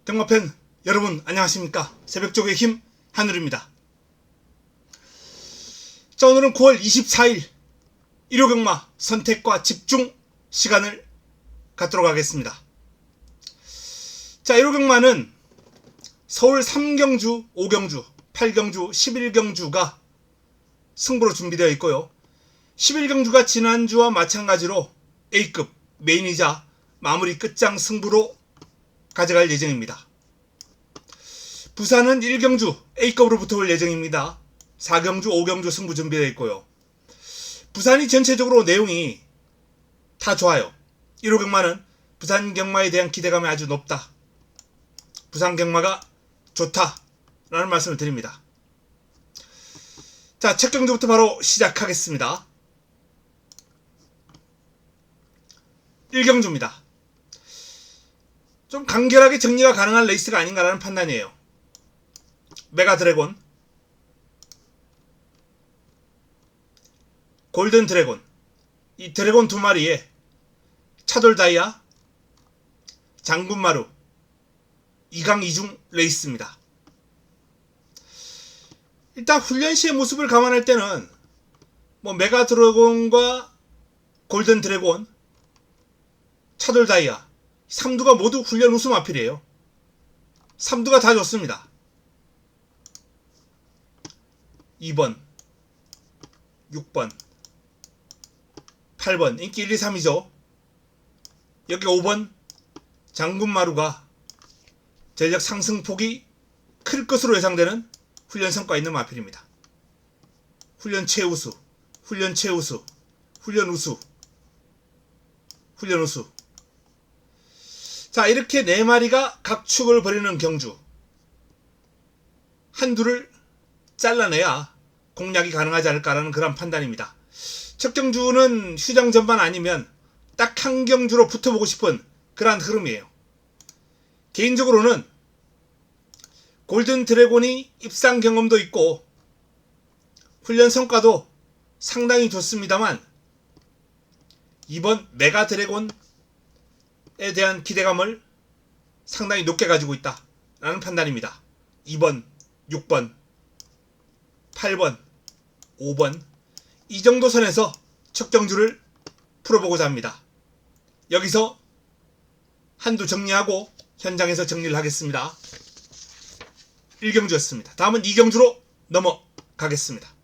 경마팬 여러분 안녕하십니까. 새벽쪽의 힘 한울입니다. 자, 오늘은 9월 24일 일요경마 선택과 집중 시간을 갖도록 하겠습니다. 자, 일요경마는 서울 3경주, 5경주, 8경주, 11경주가 승부로 준비되어 있고요. 11경주가 지난주와 마찬가지로 A급 메인이자 마무리 끝장 승부로 가져갈 예정입니다. 부산은 1경주 A급으로 붙어올 예정입니다. 4경주, 5경주 승부 준비되어 있고요. 부산이 전체적으로 내용이 다 좋아요. 1호 경마는 부산 경마에 대한 기대감이 아주 높다. 부산 경마가 좋다 라는 말씀을 드립니다. 자, 첫 경주부터 바로 시작하겠습니다. 1경주입니다. 좀 간결하게 정리가 가능한 레이스가 아닌가라는 판단이에요. 메가드래곤, 골든드래곤, 이 드래곤 두 마리에 차돌다이아, 장군마루, 이강이중 레이스입니다. 일단 훈련시의 모습을 감안할 때는 메가드래곤과 골든드래곤, 차돌다이아 3두가 모두 훈련 우승 마필이에요. 3두가 다 좋습니다. 2번, 6번, 8번 인기 1, 2, 3이죠. 여기 5번 장군마루가 전력 상승폭이 클 것으로 예상되는 훈련 성과 있는 마필입니다. 훈련 최우수, 훈련 최우수, 훈련 우수, 훈련 우수. 자, 이렇게 4마리가 각축을 벌이는 경주. 한두를 잘라내야 공략이 가능하지 않을까라는 그런 판단입니다. 첫 경주는 휴장 전반 아니면 딱 한 경주로 붙어보고 싶은 그러한 흐름이에요. 개인적으로는 골든 드래곤이 입상 경험도 있고 훈련 성과도 상당히 좋습니다만 이번 메가 드래곤에 대한 기대감을 상당히 높게 가지고 있다 라는 판단입니다. 2번, 6번, 8번, 5번 이 정도 선에서 첫 경주를 풀어보고자 합니다. 여기서 한두 정리하고 현장에서 정리를 하겠습니다. 1경주였습니다. 다음은 2경주로 넘어가겠습니다.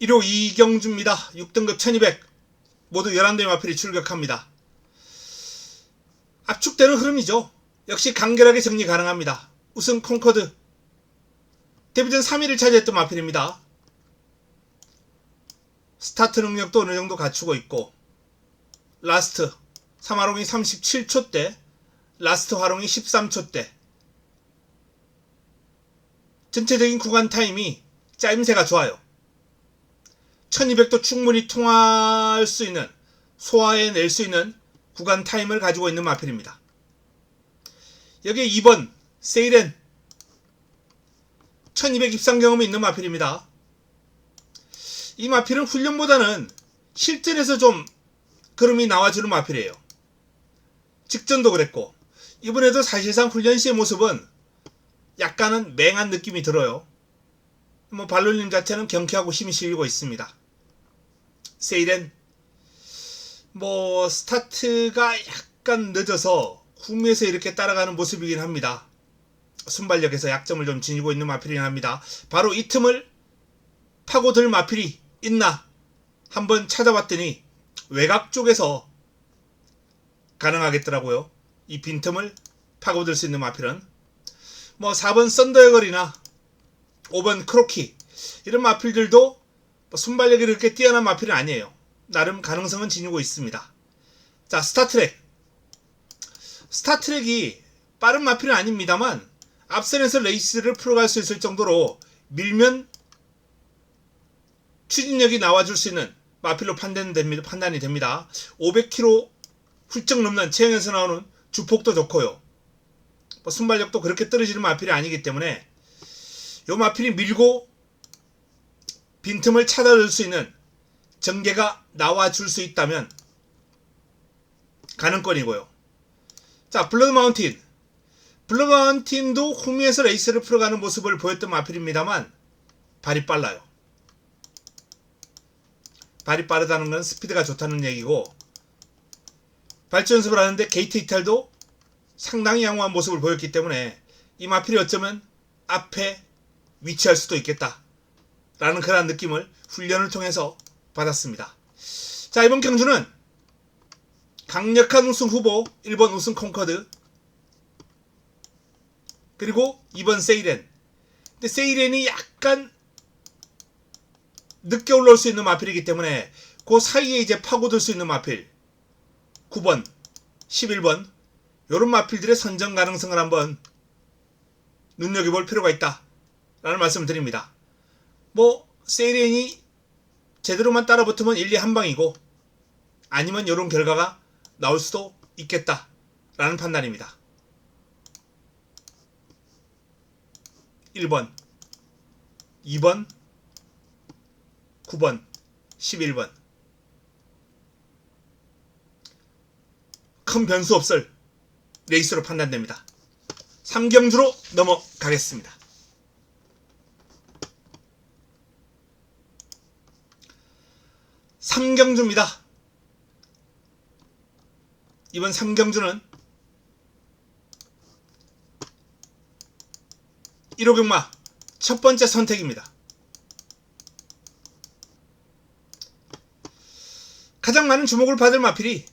1호 2경주입니다. 6등급 1200 모두 11대의 마필이 출격합니다. 압축되는 흐름이죠. 역시 간결하게 정리 가능합니다. 우승 콩코드 데뷔전 3위를 차지했던 마필입니다. 스타트 능력도 어느정도 갖추고 있고 라스트 3화롱이 37초대, 라스트 화롱이 13초대. 전체적인 구간 타임이 짜임새가 좋아요. 1200도 충분히 통할 수 있는, 소화해낼 수 있는 구간 타임을 가지고 있는 마필입니다. 여기에 2번 세이렌 1200 입상 경험이 있는 마필입니다. 이 마필은 훈련보다는 실전에서 좀 그름이 나와주는 마필이에요. 직전도 그랬고 이번에도 사실상 훈련시의 모습은 약간은 맹한 느낌이 들어요. 발놀림 자체는 경쾌하고 힘이 실리고 있습니다. 세이렌 스타트가 약간 늦어서 후미에서 이렇게 따라가는 모습이긴 합니다. 순발력에서 약점을 좀 지니고 있는 마필이긴 합니다. 바로 이 틈을 파고들 마필이 있나 한번 찾아봤더니 외곽 쪽에서 가능하겠더라고요. 이 빈틈을 파고들 수 있는 마필은 4번 썬더의 거리나 5번 크로키 이런 마필들도 순발력이 그렇게 뛰어난 마필은 아니에요. 나름 가능성은 지니고 있습니다. 자, 스타트랙이 빠른 마필은 아닙니다만 앞선에서 레이스를 풀어갈 수 있을 정도로 밀면 추진력이 나와줄 수 있는 마필로 판단이 됩니다. 500km 훌쩍 넘는 체형에서 나오는 주폭도 좋고요. 순발력도 그렇게 떨어지는 마필이 아니기 때문에 이 마필이 밀고 빈틈을 찾아줄 수 있는 전개가 나와줄 수 있다면 가능권이고요. 자, 블러드 마운틴. 블러드 마운틴도 후미에서 레이스를 풀어가는 모습을 보였던 마필입니다만 발이 빨라요. 발이 빠르다는 건 스피드가 좋다는 얘기고, 발전 연습을 하는데 게이트 이탈도 상당히 양호한 모습을 보였기 때문에 이 마필이 어쩌면 앞에 위치할 수도 있겠다 라는 그런 느낌을 훈련을 통해서 받았습니다. 자, 이번 경주는 강력한 우승 후보 1번 우승 콩커드, 그리고 2번 세이렌. 근데 세이렌이 약간 늦게 올라올 수 있는 마필이기 때문에 그 사이에 이제 파고들 수 있는 마필 9번, 11번 요런 마필들의 선정 가능성을 한번 눈여겨볼 필요가 있다 라는 말씀을 드립니다. 뭐 세이렌이 제대로만 따라붙으면 1, 2 한방이고, 아니면 요런 결과가 나올 수도 있겠다 라는 판단입니다. 1번, 2번, 9번, 11번. 큰 변수 없을 레이스로 판단됩니다. 3경주로 넘어가겠습니다. 3경주입니다. 이번 3경주는 1호 경마 첫 번째 선택입니다. 가장 많은 주목을 받을 마필이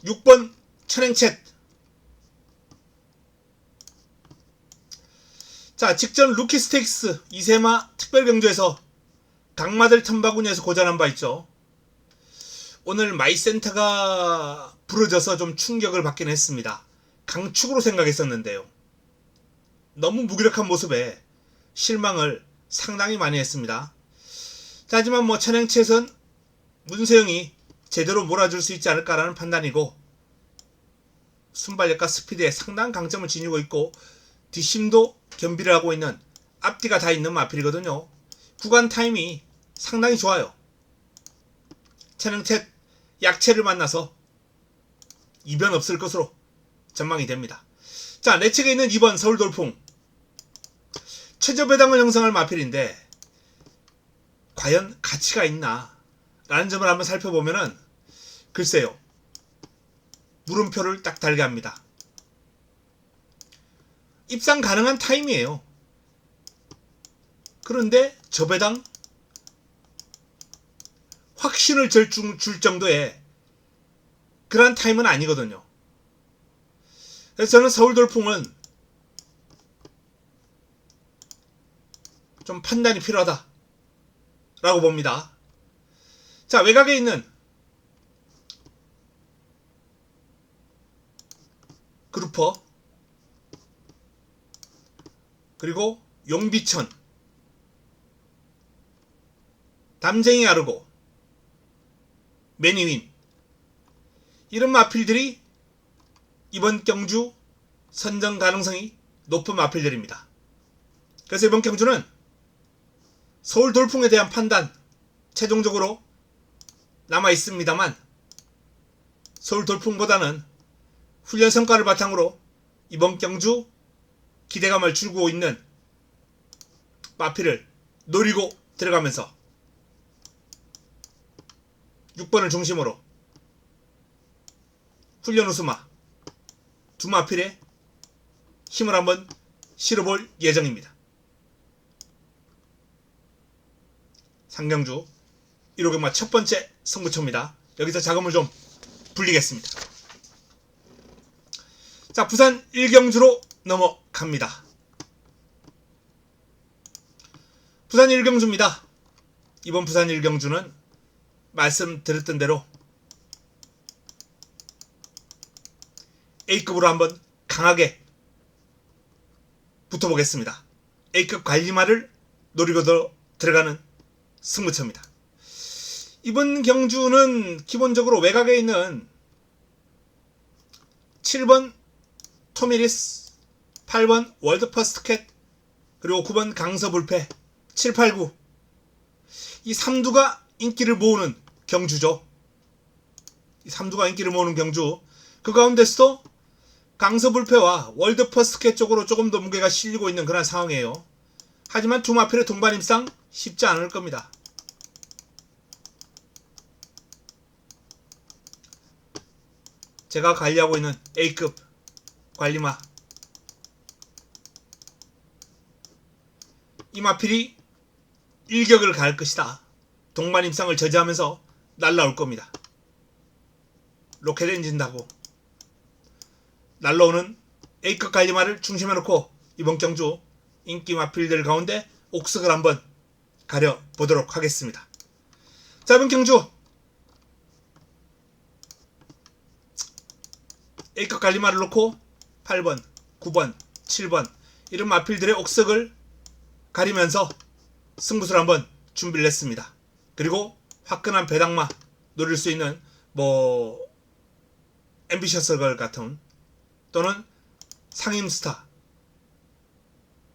6번 천행챗. 자, 직전 루키 스테이크스 이세마 특별경주에서 강마들 탐바구니에서 고전한 바 있죠. 오늘 마이센터가 부러져서 좀 충격을 받긴 했습니다. 강축으로 생각했었는데요. 너무 무기력한 모습에 실망을 상당히 많이 했습니다. 자, 하지만 뭐 천행챗은 문세영이 제대로 몰아줄 수 있지 않을까라는 판단이고, 순발력과 스피드에 상당한 강점을 지니고 있고 뒷심도 겸비를 하고 있는, 앞뒤가 다 있는 마필이거든요. 구간 타임이 상당히 좋아요. 천행챗 약체를 만나서 이변 없을 것으로 전망이 됩니다. 자, 내 측에 있는 2번 서울돌풍. 최저배당을 형성할 마필인데 과연 가치가 있나 라는 점을 한번 살펴보면은 글쎄요, 물음표를 딱 달게 합니다. 입상 가능한 타임이에요. 그런데 저배당 확신을 줄 정도의 그런 타임은 아니거든요. 그래서 저는 서울돌풍은 좀 판단이 필요하다 라고 봅니다. 자, 외곽에 있는 그루퍼, 그리고 용비천, 담쟁이 아르고, 매니윈, 이런 마필들이 이번 경주 선정 가능성이 높은 마필들입니다. 그래서 이번 경주는 서울 돌풍에 대한 판단 최종적으로 남아 있습니다만, 서울 돌풍보다는 훈련 성과를 바탕으로 이번 경주 기대감을 주고 있는 마필을 노리고 들어가면서 6번을 중심으로 훈련 우수마 두 마필에 힘을 한번 실어볼 예정입니다. 상경주 1호 경마 첫 번째 승부처입니다. 여기서 자금을 좀 불리겠습니다. 자, 부산 1경주로 넘어갑니다. 부산 1경주입니다. 이번 부산 1경주는 말씀드렸던 대로 A급으로 한번 강하게 붙어보겠습니다. A급 관리마를 노리고 들어가는 승부처입니다. 이번 경주는 기본적으로 외곽에 있는 7번 토미리스, 8번 월드퍼스트캣, 그리고 9번 강서불패, 7, 8, 9 이 3두가 인기를 모으는 경주죠. 이 삼두가 인기를 모으는 경주. 그 가운데서도 강서불패와 월드퍼스켓 쪽으로 조금 더 무게가 실리고 있는 그런 상황이에요. 하지만 두 마필의 동반 입상 쉽지 않을 겁니다. 제가 관리하고 있는 A급 관리마, 이 마필이 일격을 가할 것이다. 동반 입상을 저지하면서 날라올 겁니다. 로켓 엔진 다고 날라오는 A급 관리마를 중심에 놓고 이번 경주 인기 마필들 가운데 옥석을 한번 가려보도록 하겠습니다. 자, 이번 경주 A급 관리마를 놓고 8번, 9번, 7번 이런 마필들의 옥석을 가리면서 승부수를 한번 준비를 했습니다. 그리고 화끈한 배당마 노릴 수 있는 뭐 앰비셔스 걸 같은 또는 상임스타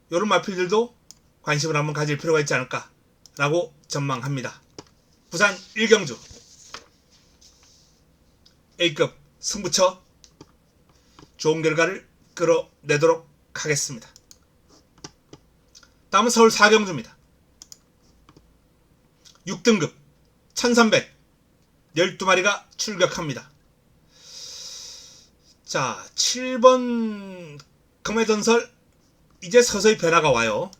이런 마필들도 관심을 한번 가질 필요가 있지 않을까 라고 전망합니다. 부산 1경주 A급 승부처 좋은 결과를 끌어내도록 하겠습니다. 다음은 서울 4경주입니다. 6등급 1300 12마리가 출격합니다. 자, 7번 금해전설 이제 서서히 변화가 와요.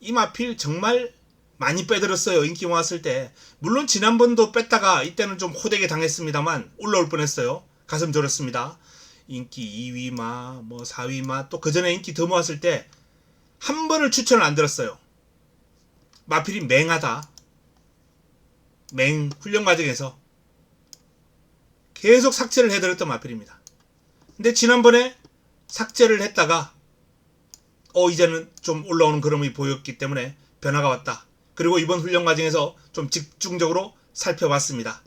이 마필 정말 많이 빼들었어요. 인기 모았을 때. 물론 지난번도 뺐다가 이때는 좀 호되게 당했습니다만 올라올 뻔했어요. 가슴 졸였습니다. 인기 2위마 뭐 4위마 또 그 전에 인기 더 모았을 때 한 번을 추천을 안 들었어요. 마필이 맹하다. 훈련 과정에서 계속 삭제를 해드렸던 마필입니다. 근데 지난번에 삭제를 했다가 이제는 좀 올라오는 그림이 보였기 때문에 변화가 왔다. 그리고 이번 훈련 과정에서 좀 집중적으로 살펴봤습니다.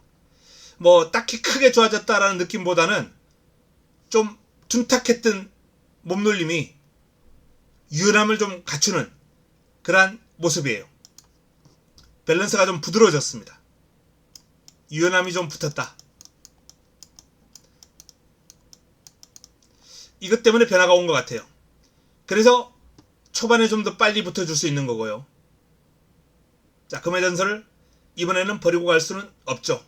뭐 딱히 크게 좋아졌다라는 느낌보다는 좀 둔탁했던 몸놀림이 유연함을 좀 갖추는 그러한 모습이에요. 밸런스가 좀 부드러워졌습니다. 유연함이 좀 붙었다. 이것 때문에 변화가 온 것 같아요. 그래서 초반에 좀 더 빨리 붙어줄 수 있는 거고요. 자, 금해전설을 이번에는 버리고 갈 수는 없죠.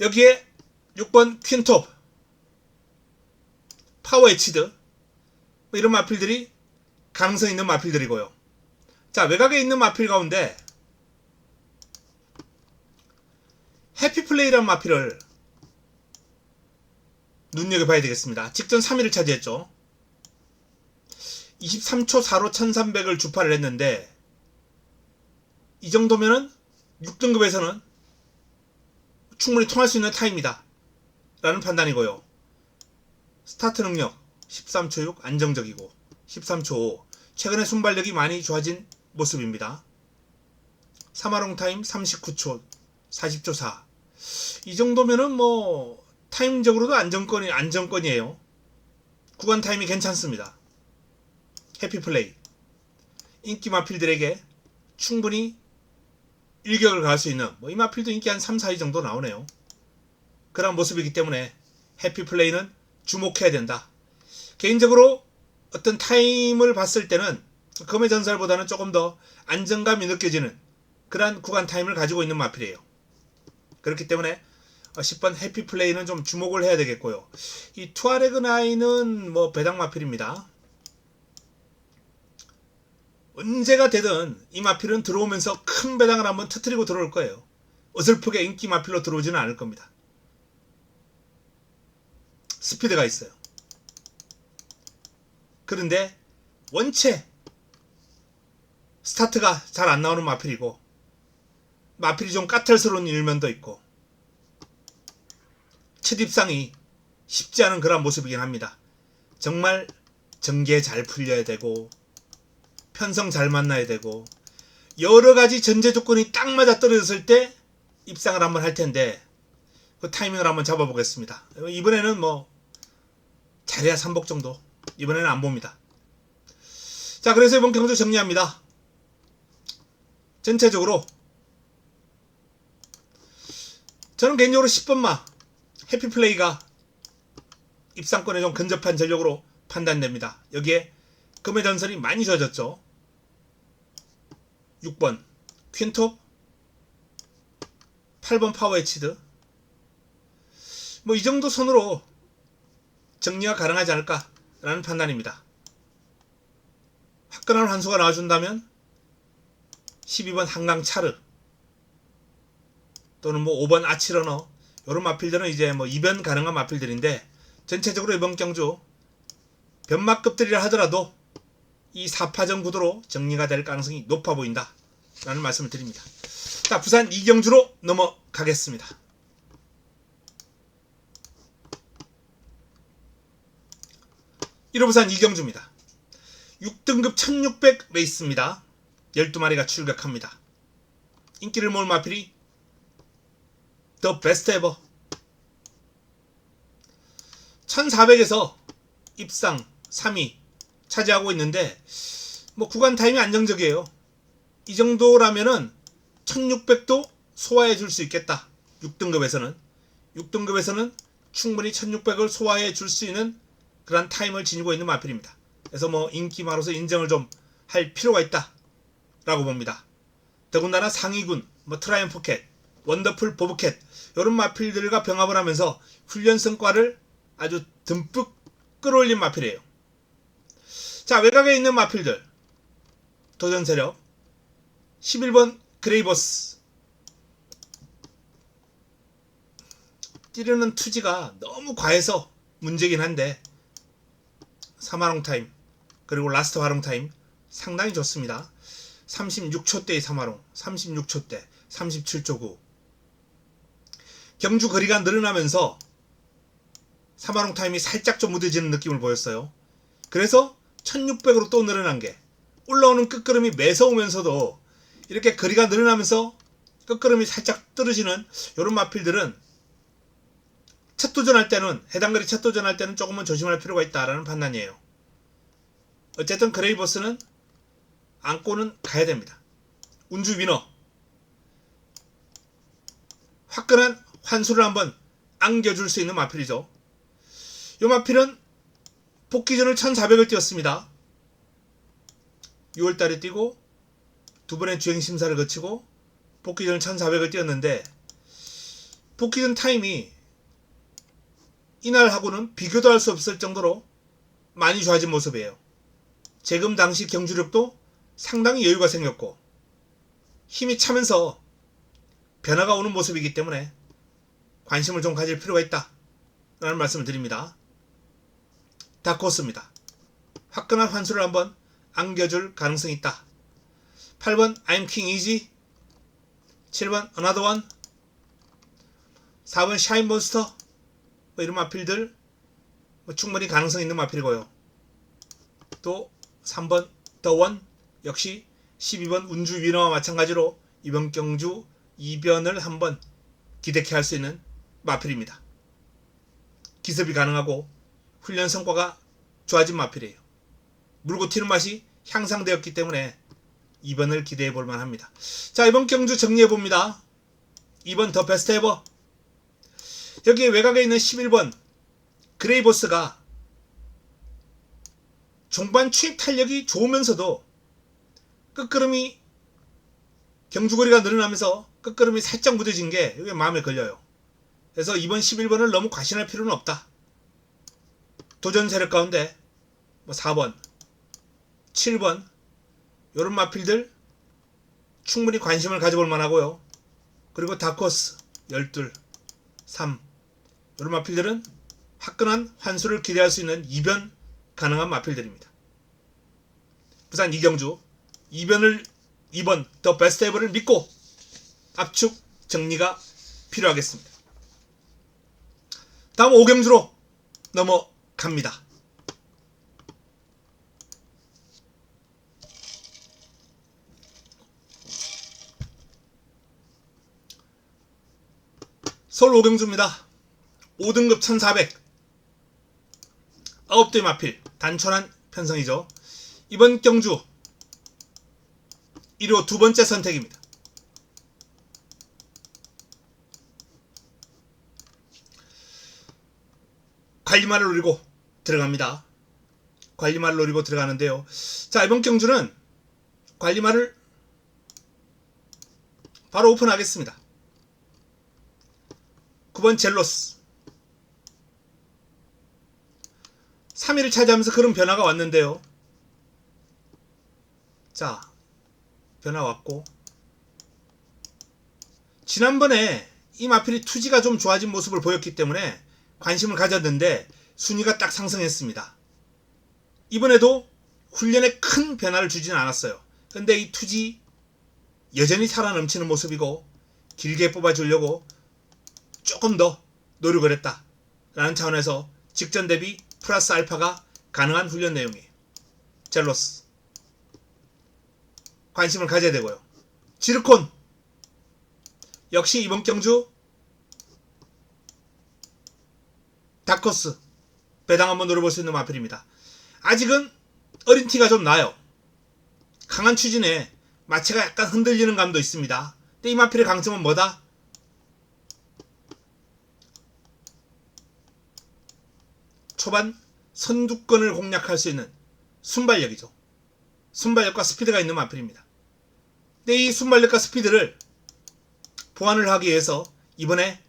여기에 6번 퀸톱, 파워 에치드 이런 마필들이 가능성 있는 마필들이고요. 자, 외곽에 있는 마필 가운데 해피플레이라는 마필을 눈여겨봐야 되겠습니다. 직전 3위를 차지했죠. 23초 4로 1300을 주파를 했는데 이 정도면은 6등급에서는 충분히 통할 수 있는 타임이다 라는 판단이고요. 스타트 능력 13초 6 안정적이고 13초 5 최근에 순발력이 많이 좋아진 모습입니다. 사마롱 타임 39초 40초 4 이 정도면은 뭐 타임적으로도 안정권이에요. 구간 타임이 괜찮습니다. 해피플레이 인기 마필들에게 충분히 일격을 가할 수 있는 이 마필도 인기 한 3, 4위 정도 나오네요. 그런 모습이기 때문에 해피플레이는 주목해야 된다. 개인적으로 어떤 타임을 봤을 때는 금의 전설보다는 조금 더 안정감이 느껴지는 그러한 구간 타임을 가지고 있는 마필이에요. 그렇기 때문에 10번 해피플레이는 좀 주목을 해야 되겠고요. 이 투아레그9은 뭐 배당 마필입니다. 언제가 되든 이 마필은 들어오면서 큰 배당을 한번 터뜨리고 들어올 거예요. 어설프게 인기 마필로 들어오지는 않을 겁니다. 스피드가 있어요. 그런데 원체 스타트가 잘 안 나오는 마필이고 마필이 좀 까탈스러운 일면도 있고 첫 입상이 쉽지 않은 그런 모습이긴 합니다. 정말 전개 잘 풀려야 되고 편성 잘 만나야 되고 여러가지 전제 조건이 딱 맞아 떨어졌을 때 입상을 한번 할 텐데 그 타이밍을 한번 잡아보겠습니다. 이번에는 뭐 잘해야 3복 정도, 이번에는 안 봅니다. 자, 그래서 이번 경주 정리합니다. 전체적으로 저는 개인적으로 10번마 해피플레이가 입상권에 좀 근접한 전력으로 판단됩니다. 여기에 금의 전설이 많이 젖었죠. 6번 퀸톱, 8번 파워헤치드. 뭐 이 정도 선으로 정리가 가능하지 않을까라는 판단입니다. 화끈한 환수가 나와준다면 12번 한강차르 또는 뭐 5번 아치러너, 이런 마필들은 이제 뭐 이변 가능한 마필들인데, 전체적으로 이번 경주 변마급들이라 하더라도 이 4파전 구도로 정리가 될 가능성이 높아 보인다 라는 말씀을 드립니다. 자, 부산 2경주로 넘어가겠습니다. 1호 부산 2경주입니다. 6등급 1600 레이스입니다. 12마리가 출격합니다. 인기를 모을 마필이 더 베스트 에버 1400에서 입상 3위 차지하고 있는데, 뭐 구간 타임이 안정적이에요. 이 정도라면은 1600도 소화해 줄 수 있겠다. 6등급에서는 충분히 1600을 소화해 줄 수 있는 그런 타임을 지니고 있는 마필입니다. 그래서 뭐 인기마로서 인정을 좀 할 필요가 있다 라고 봅니다. 더군다나 상위군 뭐 트라이언 포켓, 원더풀 보브캣, 이런 마필들과 병합을 하면서 훈련 성과를 아주 듬뿍 끌어올린 마필이에요. 자, 외곽에 있는 마필들 도전 세력 11번 그레이버스. 찌르는 투지가 너무 과해서 문제긴 한데 3화롱 타임 그리고 라스트 화롱 타임 상당히 좋습니다. 36초대의 3화롱, 36초대, 37초 9. 경주 거리가 늘어나면서 3화롱 타임이 살짝 좀 무뎌지는 느낌을 보였어요. 그래서 1600으로 또 늘어난 게, 올라오는 끝걸음이 매서우면서도 이렇게 거리가 늘어나면서 끝걸음이 살짝 떨어지는 이런 마필들은 첫 도전할 때는, 해당 거리 첫 도전할 때는 조금은 조심할 필요가 있다라는 판단이에요. 어쨌든 그레이버스는 안고는 가야 됩니다. 운주 위너 화끈한 환수를 한번 안겨줄 수 있는 마필이죠. 이 마필은 복귀전을 1400을 뛰었습니다. 6월달에 뛰고 두 번의 주행심사를 거치고 복귀전 1400을 뛰었는데, 복귀전 타임이 이날하고는 비교도 할 수 없을 정도로 많이 좋아진 모습이에요. 재금 당시 경주력도 상당히 여유가 생겼고 힘이 차면서 변화가 오는 모습이기 때문에 관심을 좀 가질 필요가 있다 라는 말씀을 드립니다. 다코스입니다. 화끈한 환수를 한번 안겨줄 가능성이 있다. 8번 I'm King Easy, 7번 Another One, 4번 샤인 몬스터, 뭐 이런 마필들 뭐 충분히 가능성 있는 마필이고요. 또 3번 The One, 역시 12번 운주 위너와 마찬가지로 이번 경주 이변을 한번 기대케 할 수 있는 마필입니다. 기습이 가능하고 훈련 성과가 좋아진 마필이에요. 물고 튀는 맛이 향상되었기 때문에 2번을 기대해 볼 만합니다. 자, 이번 경주 정리해 봅니다. 2번 더 베스트 에버. 여기에 외곽에 있는 11번 그레이버스가 종반 추입 탄력이 좋으면서도 끝걸음이 경주거리가 늘어나면서 끝걸음이 살짝 무뎌진 게 이게 마음에 걸려요. 그래서 이번 11번을 너무 과신할 필요는 없다. 도전 세력 가운데 뭐 4번, 7번 이런 마필들 충분히 관심을 가져볼 만하고요. 그리고 다코스 12, 3 이런 마필들은 화끈한 환수를 기대할 수 있는 이변 가능한 마필들입니다. 부산 이경주 2번 더 베스트 에버를 믿고 압축 정리가 필요하겠습니다. 다음 5경주로 넘어갑니다. 서울 5경주입니다. 5등급 1400 9대 마필 단촐한 편성이죠. 이번 경주 1호 두 번째 선택입니다. 관리말을 노리고 들어갑니다. 관리말을 노리고 들어가는데요. 자, 이번 경주는 관리말을 바로 오픈하겠습니다. 9번 젤로스 3위를 차지하면서 그런 변화가 왔는데요. 자, 변화 왔고 지난번에 이 마필이 투지가 좀 좋아진 모습을 보였기 때문에 관심을 가졌는데 순위가 딱 상승했습니다. 이번에도 훈련에 큰 변화를 주지는 않았어요. 근데 이 투지 여전히 살아 넘치는 모습이고 길게 뽑아주려고 조금 더 노력을 했다 라는 차원에서 직전 대비 플러스 알파가 가능한 훈련 내용이에요. 젤로스 관심을 가져야 되고요. 지르콘 역시 이번 경주 다커스 배당 한번 노려볼 수 있는 마필입니다. 아직은 어린 티가 좀 나요. 강한 추진에 마체가 약간 흔들리는 감도 있습니다. 근데 이 마필의 강점은 뭐다? 초반 선두권을 공략할 수 있는 순발력이죠. 순발력과 스피드가 있는 마필입니다. 근데 이 순발력과 스피드를 보완을 하기 위해서 이번에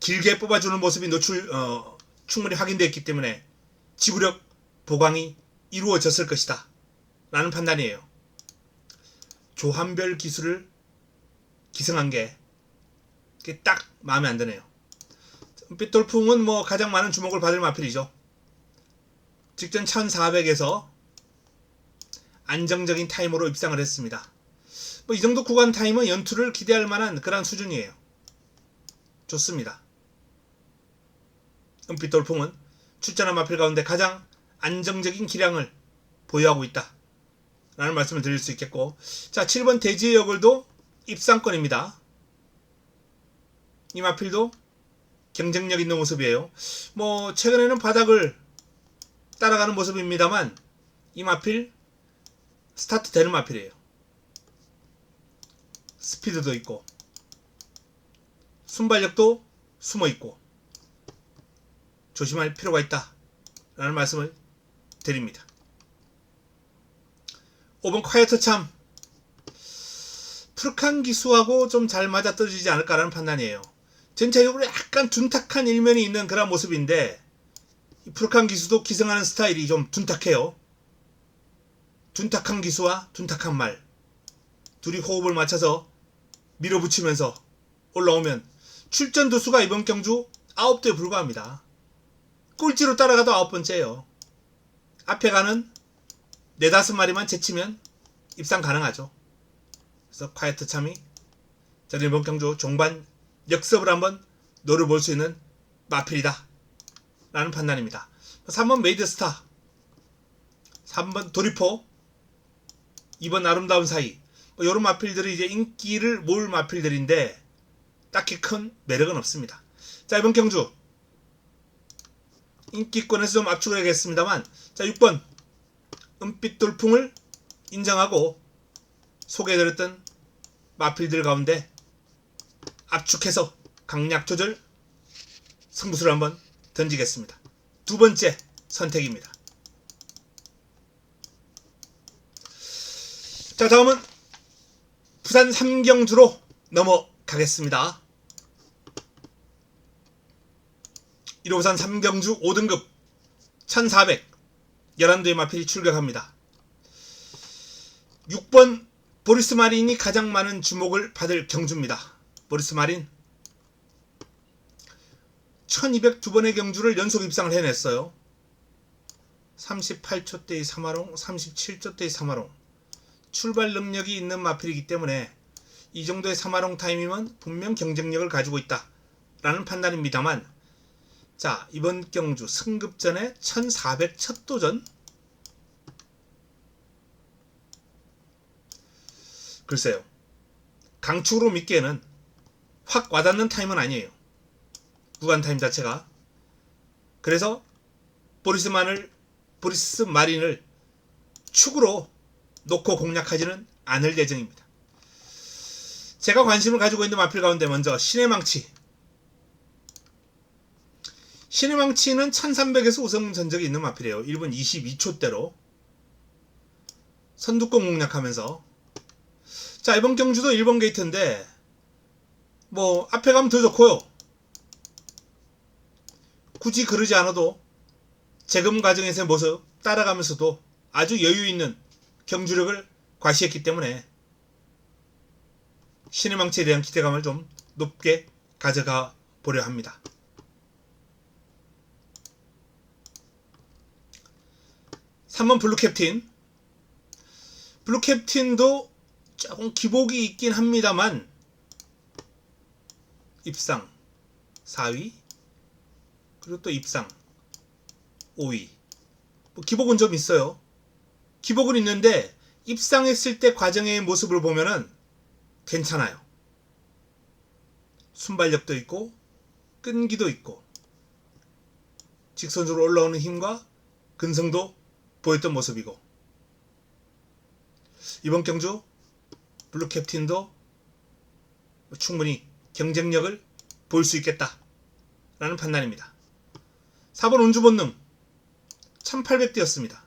길게 뽑아주는 모습이 충분히 확인되었기 때문에 지구력 보강이 이루어졌을 것이다 라는 판단이에요. 조합별 기술을 기승한 게 딱 마음에 안 드네요. 은빛돌풍은 뭐 가장 많은 주목을 받을 마필이죠. 직전 1400에서 안정적인 타임으로 입상을 했습니다. 뭐 이 정도 구간 타임은 연투를 기대할 만한 그런 수준이에요. 좋습니다. 은빛돌풍은 출전한 마필 가운데 가장 안정적인 기량을 보유하고 있다 라는 말씀을 드릴 수 있겠고, 자 7번 대지의 여걸도 입상권입니다. 이 마필도 경쟁력 있는 모습이에요. 뭐 최근에는 바닥을 따라가는 모습입니다만 이 마필 스타트 되는 마필이에요. 스피드도 있고 순발력도 숨어있고 조심할 필요가 있다 라는 말씀을 드립니다. 5번 콰이어터 참 푸르칸 기수하고 좀 잘 맞아떨어지지 않을까라는 판단이에요. 전체적으로 약간 둔탁한 일면이 있는 그런 모습인데 이 푸르칸 기수도 기승하는 스타일이 좀 둔탁해요. 둔탁한 기수와 둔탁한 말 둘이 호흡을 맞춰서 밀어붙이면서 올라오면 출전 두수가 이번 경주 9대에 불과합니다. 꼴찌로 따라가도 9번째예요. 앞에 가는 4-5마리만 제치면 입상 가능하죠. 그래서 콰이어터 참이 저는 이번 경주 종반 역습을 한번 노려볼 수 있는 마필이다 라는 판단입니다. 3번 메이드스타 3번 도리포 2번 아름다운 사이 이런 마필들이 이제 인기를 모을 마필들인데 딱히 큰 매력은 없습니다. 자 이번 경주 인기권에서 좀 압축을 하겠습니다만 자 6번 은빛 돌풍을 인정하고 소개해드렸던 마필들 가운데 압축해서 강약 조절 승부수를 한번 던지겠습니다. 두 번째 선택입니다. 자 다음은 부산 3경주로 넘어가겠습니다. 1호산 3경주 5등급 1400 11도의 마필이 출격합니다. 6번 보리스 마린이 가장 많은 주목을 받을 경주입니다. 보리스 마린 1202번의 경주를 연속 입상을 해냈어요. 38초대의 3화롱 37초대의 3화롱 출발 능력이 있는 마필이기 때문에 이 정도의 3화롱 타임이면 분명 경쟁력을 가지고 있다 라는 판단입니다만 자 이번 경주 승급전에 1400 첫 도전 글쎄요 강축으로 믿기에는 확 와닿는 타임은 아니에요. 구간 타임 자체가. 그래서 보리스 마린을 축으로 놓고 공략하지는 않을 예정입니다. 제가 관심을 가지고 있는 마필 가운데 먼저 신의 망치 신의 망치는 1300에서 우승 전적이 있는 마필이에요. 1분 22초대로 선두권 공략하면서. 자, 이번 경주도 1번 게이트인데 뭐 앞에 가면 더 좋고요. 굳이 그러지 않아도 재금 과정에서의 모습 따라가면서도 아주 여유있는 경주력을 과시했기 때문에 신의 망치에 대한 기대감을 좀 높게 가져가 보려 합니다. 3번 블루캡틴. 블루캡틴도 조금 기복이 있긴 합니다만 입상 4위, 그리고 또 입상 5위. 뭐 기복은 좀 있어요. 기복은 있는데 입상했을 때 과정의 모습을 보면은 괜찮아요. 순발력도 있고 끈기도 있고 직선으로 올라오는 힘과 근성도 보였던 모습이고, 이번 경주 블루캡틴도 충분히 경쟁력을 보일 수 있겠다 라는 판단입니다. 4번 운주본능 1800 뛰었습니다.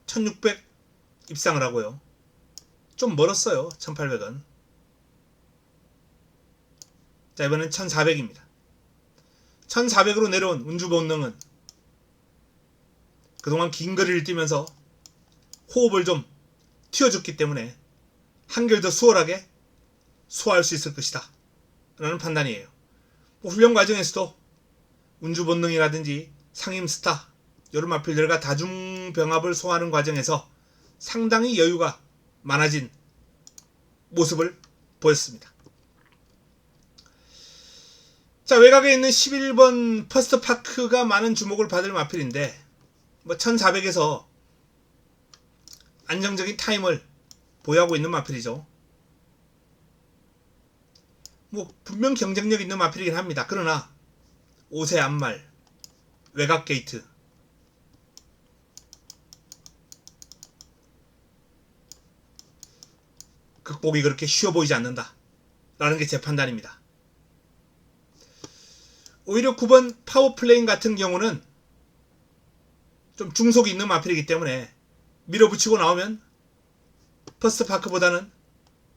1600 입상을 하고요. 좀 멀었어요. 1800은. 자, 이번엔 1400입니다. 1400으로 내려온 운주본능은 그동안 긴 거리를 뛰면서 호흡을 좀 튀어줬기 때문에 한결 더 수월하게 소화할 수 있을 것이다 라는 판단이에요. 뭐 훈련 과정에서도 운주본능이라든지 상임스타 이런 마필들과 다중병합을 소화하는 과정에서 상당히 여유가 많아진 모습을 보였습니다. 자, 외곽에 있는 11번 퍼스트파크가 많은 주목을 받을 마필인데 뭐 1400에서 안정적인 타임을 보유하고 있는 마필이죠. 뭐 분명 경쟁력 있는 마필이긴 합니다. 그러나 5세 앞말, 외곽 게이트, 극복이 그렇게 쉬워 보이지 않는다 라는 게 제 판단입니다. 오히려 9번 파워플레인 같은 경우는 좀 중속이 있는 마필이기 때문에 밀어붙이고 나오면 퍼스트파크보다는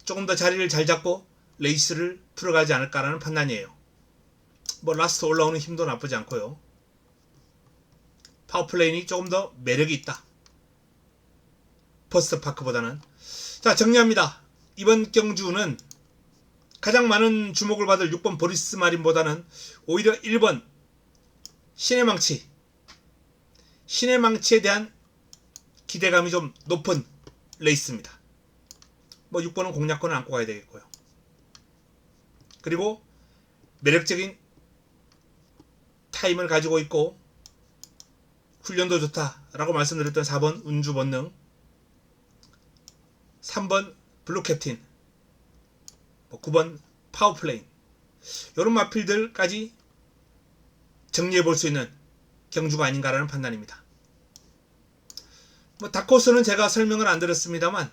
조금 더 자리를 잘 잡고 레이스를 풀어가지 않을까라는 판단이에요. 뭐 라스트 올라오는 힘도 나쁘지 않고요. 파워플레인이 조금 더 매력이 있다, 퍼스트파크보다는. 자, 정리합니다. 이번 경주는 가장 많은 주목을 받을 6번 보리스 마린보다는 오히려 1번 신의 망치, 신의 망치에 대한 기대감이 좀 높은 레이스입니다. 뭐 6번은 공략권을 안고 가야 되겠고요. 그리고 매력적인 타임을 가지고 있고 훈련도 좋다라고 말씀드렸던 4번 운주본능, 3번 블루캡틴, 9번 파워플레인, 이런 마필들까지 정리해 볼 수 있는 경주가 아닌가라는 판단입니다. 뭐 다코스는 제가 설명을 안 드렸습니다만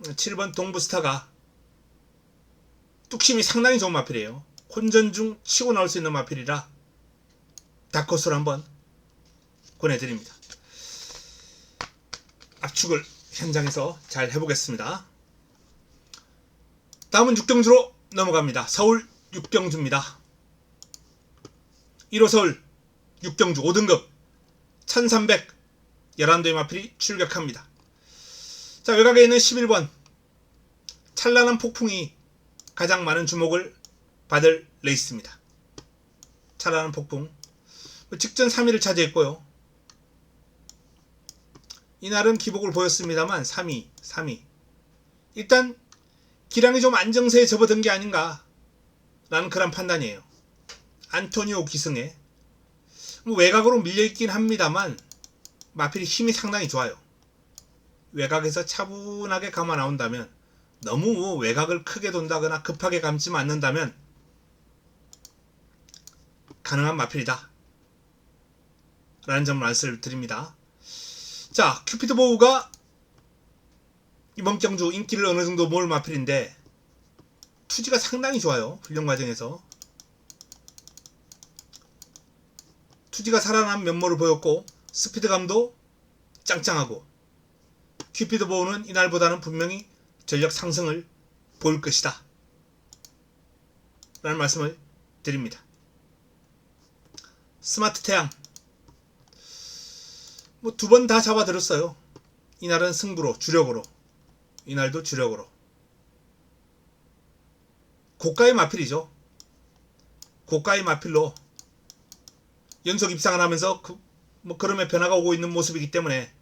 7번 동부스타가 뚝심이 상당히 좋은 마필이에요. 혼전 중 치고 나올 수 있는 마필이라 다코스를 한번 권해드립니다. 압축을 현장에서 잘 해보겠습니다. 다음은 6경주로 넘어갑니다. 서울 6경주입니다. 1호 서울 6경주 5등급 1300 11도의 마필이 출격합니다. 자, 외곽에 있는 11번 찬란한 폭풍이 가장 많은 주목을 받을 레이스입니다. 찬란한 폭풍 직전 3위를 차지했고요. 이날은 기복을 보였습니다만 3위 일단 기량이 좀 안정세에 접어든 게 아닌가 라는 그런 판단이에요. 안토니오 기승에 뭐 외곽으로 밀려있긴 합니다만 마필이 힘이 상당히 좋아요. 외곽에서 차분하게 감아 나온다면, 너무 외곽을 크게 돈다거나 급하게 감지 않는다면 가능한 마필이다 라는 점을 말씀을 드립니다. 자, 큐피드 보우가 이번 경주 인기를 어느 정도 모을 마필인데 투지가 상당히 좋아요. 훈련 과정에서 투지가 살아난 면모를 보였고 스피드감도 짱짱하고 큐피드 보우는 이날보다는 분명히 전력 상승을 보일 것이다 라는 말씀을 드립니다. 스마트 태양 뭐 두 번 다 잡아들었어요. 이날은 승부로 주력으로, 이날도 주력으로. 고가의 마필이죠. 고가의 마필로 연속 입상을 하면서 그럼의 변화가 오고 있는 모습이기 때문에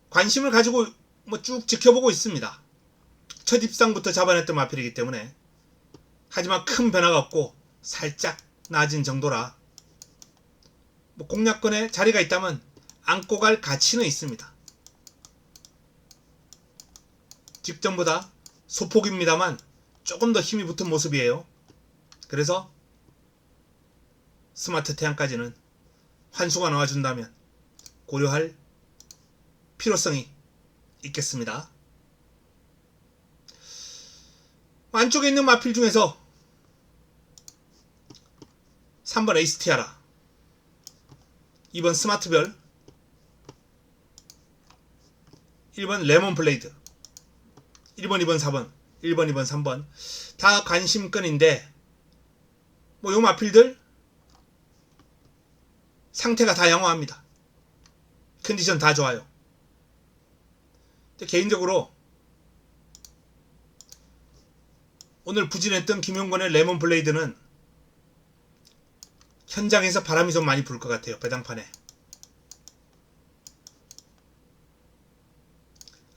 관심을 가지고 쭉 지켜보고 있습니다. 첫 입상부터 잡아냈던 마필이기 때문에. 하지만 큰 변화가 없고 살짝 낮은 정도라 공략권에 자리가 있다면 안고 갈 가치는 있습니다. 직전보다 소폭입니다만 조금 더 힘이 붙은 모습이에요. 그래서 스마트 태양까지는 환수가 나와준다면 고려할 필요성이 있겠습니다. 안쪽에 있는 마필 중에서 3번 에이스 티아라, 2번 스마트별, 1번 레몬 블레이드, 1번, 2번, 4번, 1번, 2번, 3번 다 관심권인데 요 마필들 상태가 다 양호합니다. 컨디션 다 좋아요. 근데 개인적으로 오늘 부진했던 김용건의 레몬 블레이드는 현장에서 바람이 좀 많이 불 것 같아요. 배당판에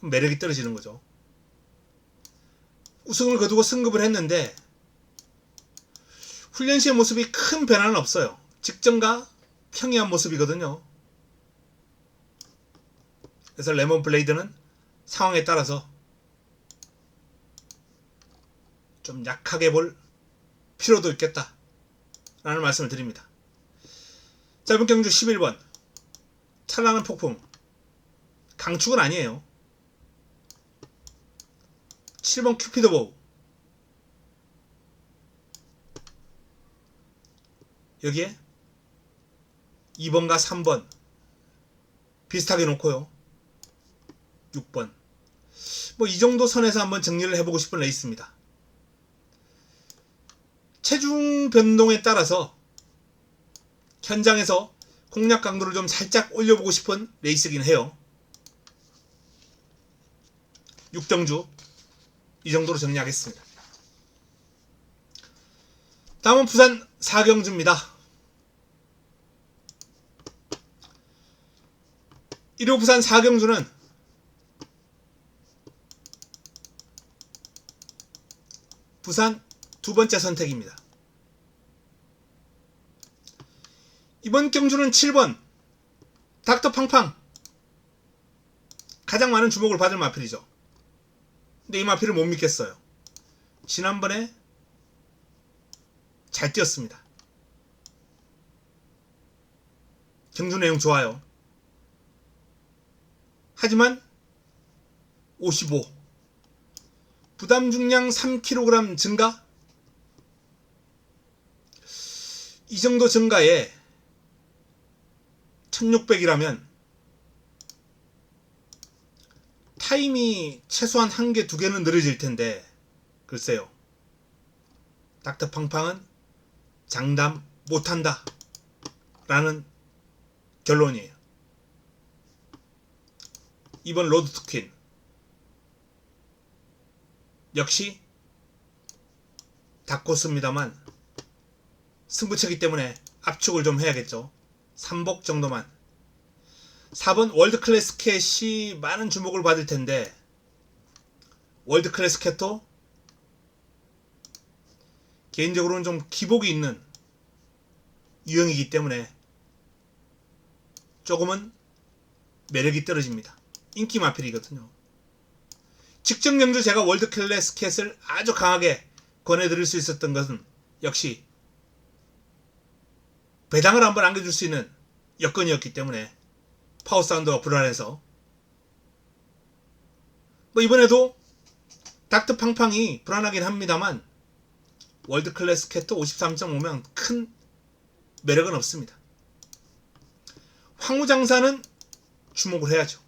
매력이 떨어지는 거죠. 우승을 거두고 승급을 했는데 훈련 시의 모습이 큰 변화는 없어요. 직전과 평이한 모습이거든요. 그래서 레몬 블레이드는 상황에 따라서 좀 약하게 볼 필요도 있겠다 라는 말씀을 드립니다. 짧은 경주 11번 찬란한 폭풍, 강축은 아니에요. 7번 큐피드 보우, 여기에 2번과 3번 비슷하게 놓고요. 6번 이 정도 선에서 한번 정리를 해보고 싶은 레이스입니다. 체중 변동에 따라서 현장에서 공략 강도를 좀 살짝 올려보고 싶은 레이스긴 해요. 6경주 이 정도로 정리하겠습니다. 다음은 부산 4경주입니다. 1호 부산 4경주는 부산 두 번째 선택입니다. 이번 경주는 7번 닥터 팡팡, 가장 많은 주목을 받을 마필이죠. 근데 이 마필을 못 믿겠어요. 지난번에 잘 뛰었습니다. 경주 내용 좋아요. 하지만 55 부담 중량 3kg 증가? 이 정도 증가에 1600이라면 타임이 최소한 1개, 2개는 느려질 텐데 글쎄요. 닥터 팡팡은 장담 못한다 라는 결론이에요. 2번 로드 투 퀸 역시 닥코스입니다만 승부처기 때문에 압축을 좀 해야겠죠. 3복 정도만. 4번 월드클래스 캣이 많은 주목을 받을 텐데 월드클래스 캣도 개인적으로는 좀 기복이 있는 유형이기 때문에 조금은 매력이 떨어집니다. 인기 마필이거든요. 직전 경주 제가 월드클래스 캣을 아주 강하게 권해드릴 수 있었던 것은 역시 배당을 한번 안겨줄 수 있는 여건이었기 때문에 파워 사운드가 불안해서 이번에도 닥터 팡팡이 불안하긴 합니다만 월드 클래스 캣도 53.5면 큰 매력은 없습니다. 황우장사는 주목을 해야죠.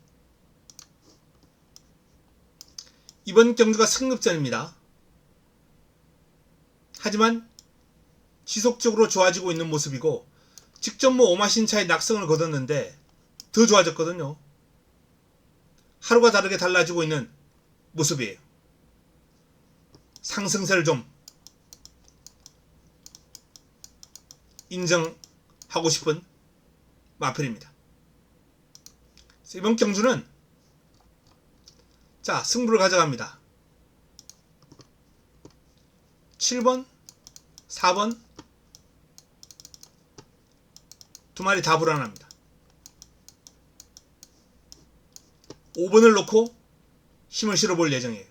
이번 경주가 승급전입니다. 하지만 지속적으로 좋아지고 있는 모습이고 직접 오마신차의 낙승을 거뒀는데 더 좋아졌거든요. 하루가 다르게 달라지고 있는 모습이에요. 상승세를 좀 인정하고 싶은 마필입니다. 이번 경주는 자, 승부를 가져갑니다. 7번, 4번 두 마리 다 불안합니다. 5번을 놓고 힘을 실어볼 예정이에요.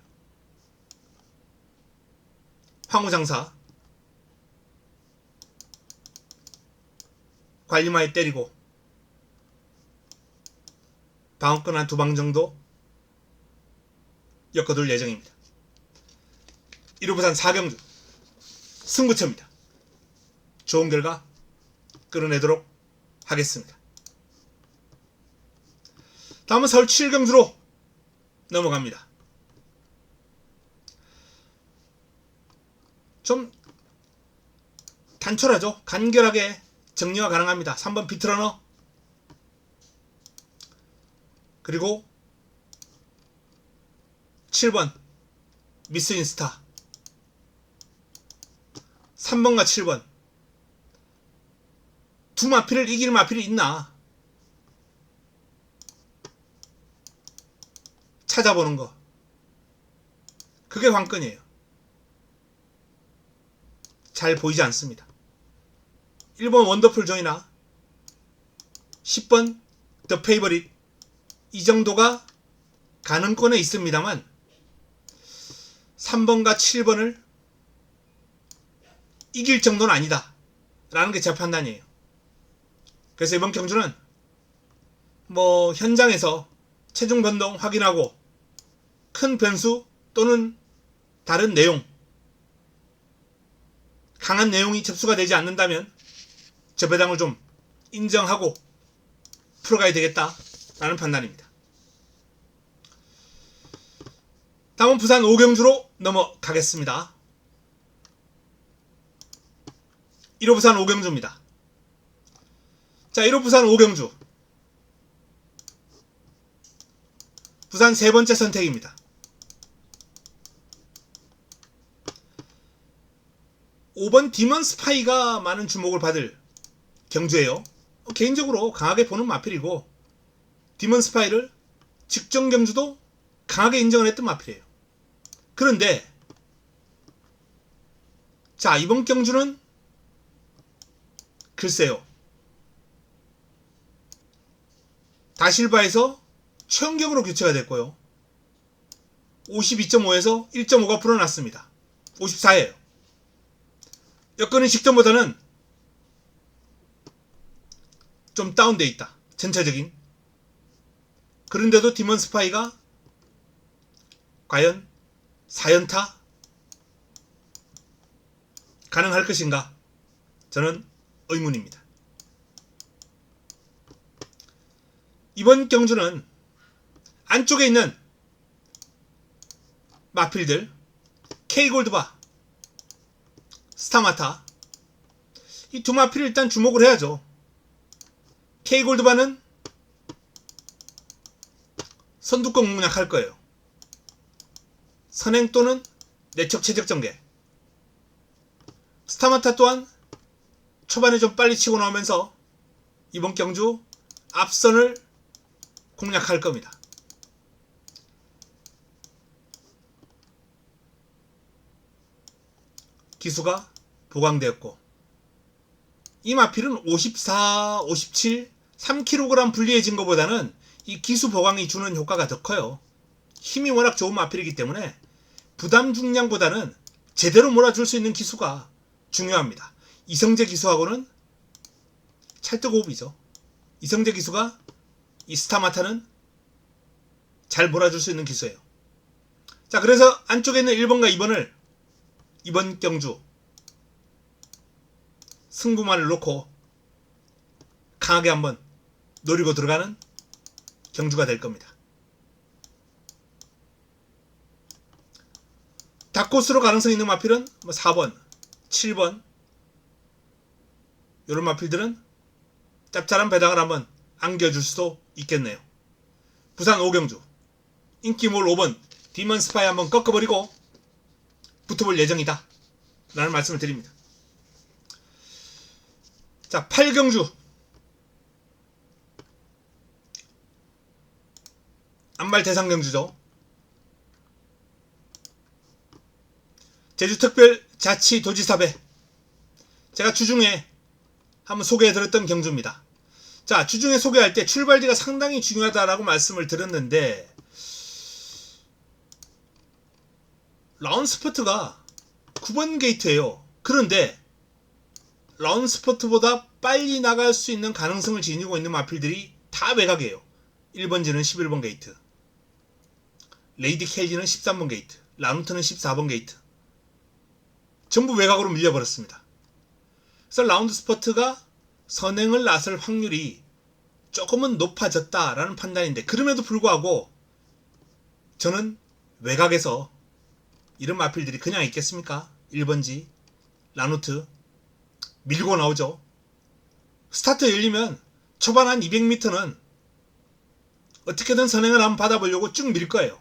황우장사 관리마에 때리고 방어권 한 2방 정도 엮어둘 예정입니다. 1호 부산 4경주 승부처입니다. 좋은 결과 끌어내도록 하겠습니다. 다음은 서울 7경주로 넘어갑니다. 좀 단촐하죠. 간결하게 정리가 가능합니다. 3번 비트러너 그리고 7번 미스 인스타 3번과 7번 두 마필을 이길 마필이 있나 찾아보는 거 그게 관건이에요. 잘 보이지 않습니다. 1번 원더풀 조이나 10번 더 페이버릿 이 정도가 가능권에 있습니다만 3번과 7번을 이길 정도는 아니다 라는 게 제 판단이에요. 그래서 이번 경주는 현장에서 체중 변동 확인하고 큰 변수 또는 다른 내용 강한 내용이 접수가 되지 않는다면 저 배당을 좀 인정하고 풀어가야 되겠다 라는 판단입니다. 다음은 부산 5경주로 넘어가겠습니다. 1호 부산 5경주입니다. 자, 1호 부산 5경주 부산 세 번째 선택입니다. 5번 디먼 스파이가 많은 주목을 받을 경주예요. 개인적으로 강하게 보는 마필이고 디먼 스파이를 직전 경주도 강하게 인정을 했던 마필이에요. 그런데 자, 이번 경주는 글쎄요. 다실바에서 최연경으로 교체가 됐고요. 52.5에서 1.5가 불어났습니다. 54예요. 여건은 직전보다는 좀 다운돼 있다. 전체적인. 그런데도 디먼 스파이가 과연 4연타 가능할 것인가? 저는 의문입니다. 이번 경주는 안쪽에 있는 마필들 K골드바, 스타마타 이 두 마필을 일단 주목을 해야죠. K골드바는 선두권 공략할 거예요. 선행 또는 내척 최적 전개. 스타마타 또한 초반에 좀 빨리 치고 나오면서 이번 경주 앞선을 공략할 겁니다. 기수가 보강되었고 이 마필은 54, 57, 3kg 분리해진 것보다는 이 기수 보강이 주는 효과가 더 커요. 힘이 워낙 좋은 마필이기 때문에 부담 중량보다는 제대로 몰아줄 수 있는 기수가 중요합니다. 이성재 기수하고는 찰떡호흡이죠. 이성재 기수가 이 스타마타는 잘 몰아줄 수 있는 기수예요. 자, 그래서 안쪽에 있는 1번과 2번을 이번 경주 승부만을 놓고 강하게 한번 노리고 들어가는 경주가 될 겁니다. 닭코스로 가능성 있는 마필은 뭐 4번, 7번 이런 마필들은 짭짤한 배당을 한번 안겨줄 수도 있겠네요. 부산 오경주 인기몰 5번 디먼 스파이 한번 꺾어버리고 붙어볼 예정이다 라는 말씀을 드립니다. 자, 8경주 안말 대상경주죠. 제주특별자치도지사배 제가 주중에 한번 소개해드렸던 경주입니다. 자, 주중에 소개할 때 출발지가 상당히 중요하다라고 말씀을 드렸는데 라운스포트가 9번 게이트예요. 그런데 라운스포트보다 빨리 나갈 수 있는 가능성을 지니고 있는 마필들이 다 외곽이에요. 1번지는 11번 게이트, 레이디 켈리는 13번 게이트, 라운트는 14번 게이트. 전부 외곽으로 밀려버렸습니다. 그래서 라운드 스포트가 선행을 나설 확률이 조금은 높아졌다라는 판단인데, 그럼에도 불구하고 저는 외곽에서 이런 마필들이 그냥 있겠습니까? 1번지, 라누트 밀고 나오죠. 스타트 열리면 초반 한 200m는 어떻게든 선행을 한번 받아보려고 쭉 밀 거예요.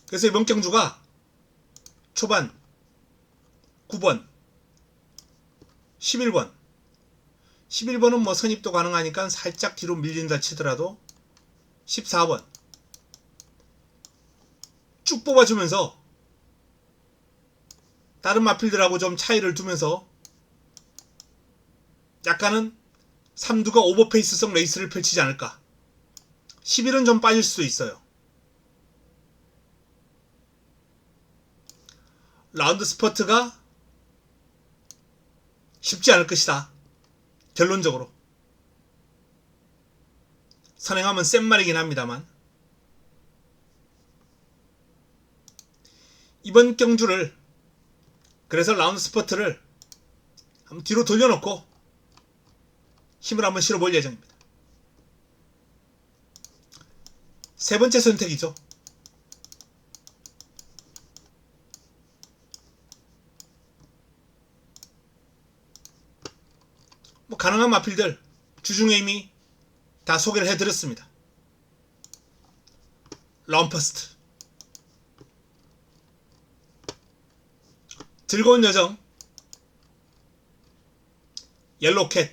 그래서 이번 경주가 초반 9번, 11번은 뭐 선입도 가능하니까 살짝 뒤로 밀린다 치더라도 14번 쭉 뽑아주면서 다른 마필들하고 좀 차이를 두면서 약간은 삼두가 오버페이스성 레이스를 펼치지 않을까. 11은 좀 빠질 수도 있어요. 라운드 스퍼트가 쉽지 않을 것이다. 결론적으로. 선행하면 센 말이긴 합니다만. 이번 경주를 그래서 라운드 스퍼트를 한번 뒤로 돌려놓고 힘을 한번 실어볼 예정입니다. 세 번째 선택이죠. 뭐 가능한 마필들 주중에 이미 다 소개를 해드렸습니다. 럼퍼스트, 즐거운 여정, 옐로우캣.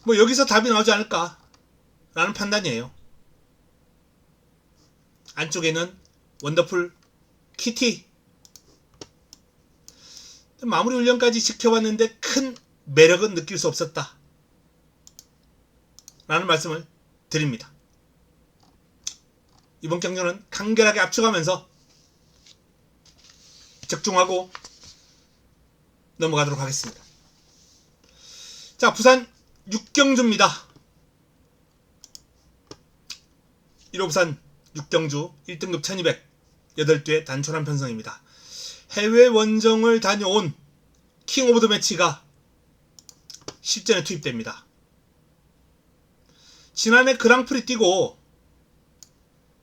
뭐 여기서 답이 나오지 않을까 라는 판단이에요. 안쪽에는 원더풀 키티. 마무리 훈련까지 지켜봤는데 큰 매력은 느낄 수 없었다 라는 말씀을 드립니다. 이번 경주는 간결하게 압축하면서 적중하고 넘어가도록 하겠습니다. 자, 부산 6경주입니다. 1호 부산 6경주 1등급 1200 8대의 단촐한 편성입니다. 해외 원정을 다녀온 킹 오브 더 매치가 실전에 투입됩니다. 지난해 그랑프리 뛰고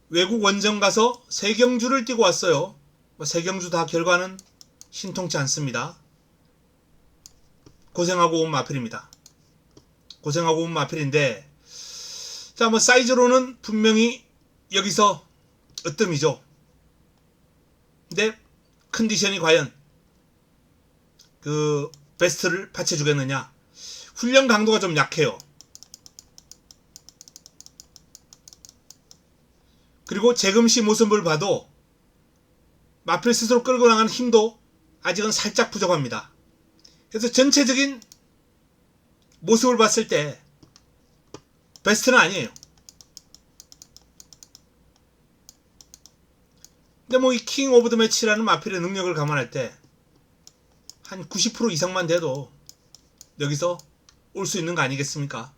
외국 원정 가서 3경주를 뛰고 왔어요. 3경주 다 결과는 신통치 않습니다. 고생하고 온 마필입니다. 고생하고 온 마필인데, 자, 뭐 사이즈로는 분명히 여기서 으뜸이죠. 근데 컨디션이 과연 그 베스트를 받쳐주겠느냐. 훈련 강도가 좀 약해요. 그리고 재금시 모습을 봐도 마필 스스로 끌고 나가는 힘도 아직은 살짝 부족합니다. 그래서 전체적인 모습을 봤을 때 베스트는 아니에요. 근데 뭐 이 킹 오브 더 매치라는 마필의 능력을 감안할 때 한 90% 이상만 돼도 여기서 올 수 있는 거 아니겠습니까?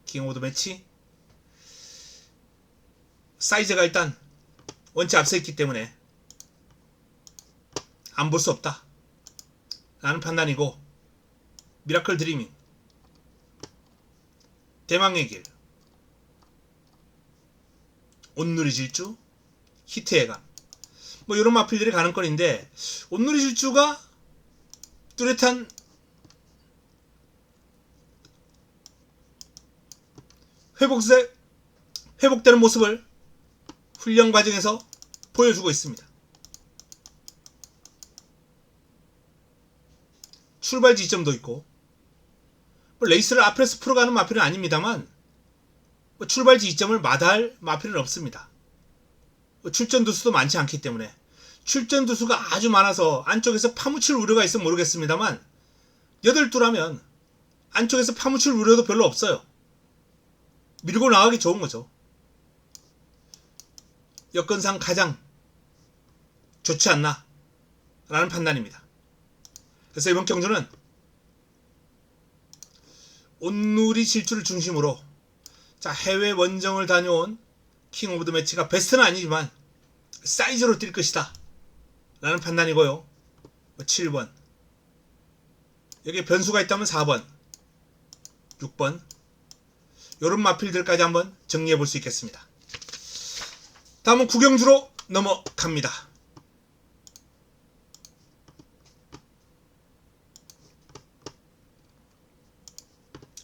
킹 오브 더 매치 사이즈가 일단 원체 앞서 있기 때문에 안 볼 수 없다. 라는 판단이고, 미라클 드리밍, 대망의 길, 온누리 질주, 히트의 감, 뭐 이런 마필들이 가는 건인데, 온누리 질주가 뚜렷한 회복되는 모습을 훈련 과정에서 보여주고 있습니다. 출발 지점도 있고, 뭐 레이스를 앞에서 풀어가는 마필은 아닙니다만, 뭐 출발 지점을 마다할 마필은 없습니다. 뭐 출전 두수도 많지 않기 때문에, 출전 두수가 아주 많아서 안쪽에서 파묻힐 우려가 있으면 모르겠습니다만, 8두라면 안쪽에서 파묻힐 우려도 별로 없어요. 밀고 나가기 좋은 거죠. 여건상 가장 좋지 않나 라는 판단입니다. 그래서 이번 경주는 온누리 질주를 중심으로, 자, 해외 원정을 다녀온 킹 오브 더 매치가 베스트는 아니지만 사이즈로 뛸 것이다 라는 판단이고요. 7번, 여기에 변수가 있다면 4번, 6번, 요런 마필들까지 한번 정리해 볼 수 있겠습니다. 다음은 구경주로 넘어갑니다.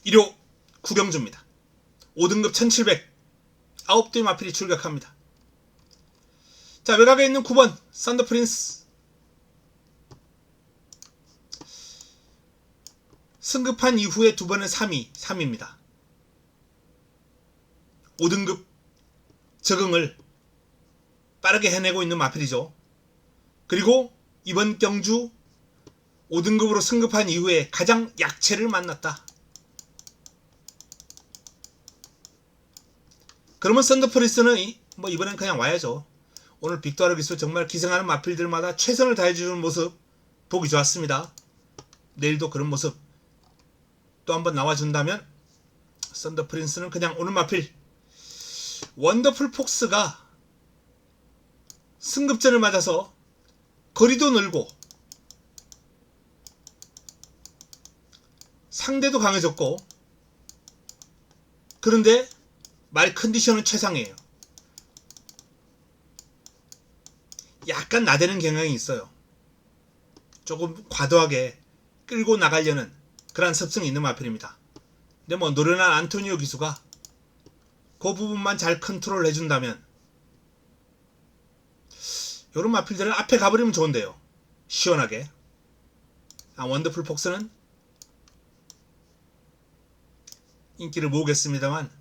1호 구경주입니다. 5등급 1700, 9대의 마필이 출격합니다. 자, 외곽에 있는 9번 썬더 프린스, 승급한 이후에 2번은 3위입니다. 5등급 적응을 빠르게 해내고 있는 마필이죠. 그리고 이번 경주 5등급으로 승급한 이후에 가장 약체를 만났다. 그러면 썬더 프린스는 뭐 이번엔 그냥 와야죠. 오늘 빅토르 기수 정말 기생하는 마필들마다 최선을 다해주는 모습 보기 좋았습니다. 내일도 그런 모습 또 한번 나와준다면 썬더 프린스는 그냥 오는 마필. 원더풀 폭스가 승급전을 맞아서 거리도 늘고 상대도 강해졌고, 그런데 말 컨디션은 최상이에요. 약간 나대는 경향이 있어요. 조금 과도하게 끌고 나가려는 그런 습성이 있는 마필입니다. 근데 뭐 노련한 안토니오 기수가 그 부분만 잘 컨트롤 해준다면, 요런 마필들은 앞에 가버리면 좋은데요. 시원하게. 원더풀 폭스는 인기를 모으겠습니다만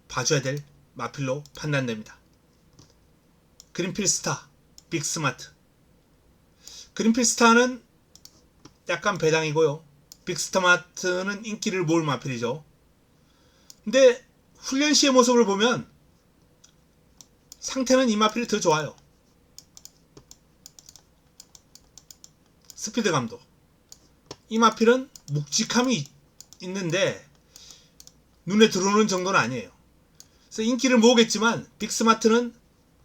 봐줘야 될 마필로 판단됩니다. 그린필 스타, 빅스마트. 그린필 스타는 약간 배당이고요. 빅스마트는 인기를 모을 마필이죠. 근데 훈련 시의 모습을 보면 상태는 이 마필이 더 좋아요. 스피드감도. 이 마필은 묵직함이 있는데 눈에 들어오는 정도는 아니에요. 그래서 인기를 모으겠지만 빅스마트는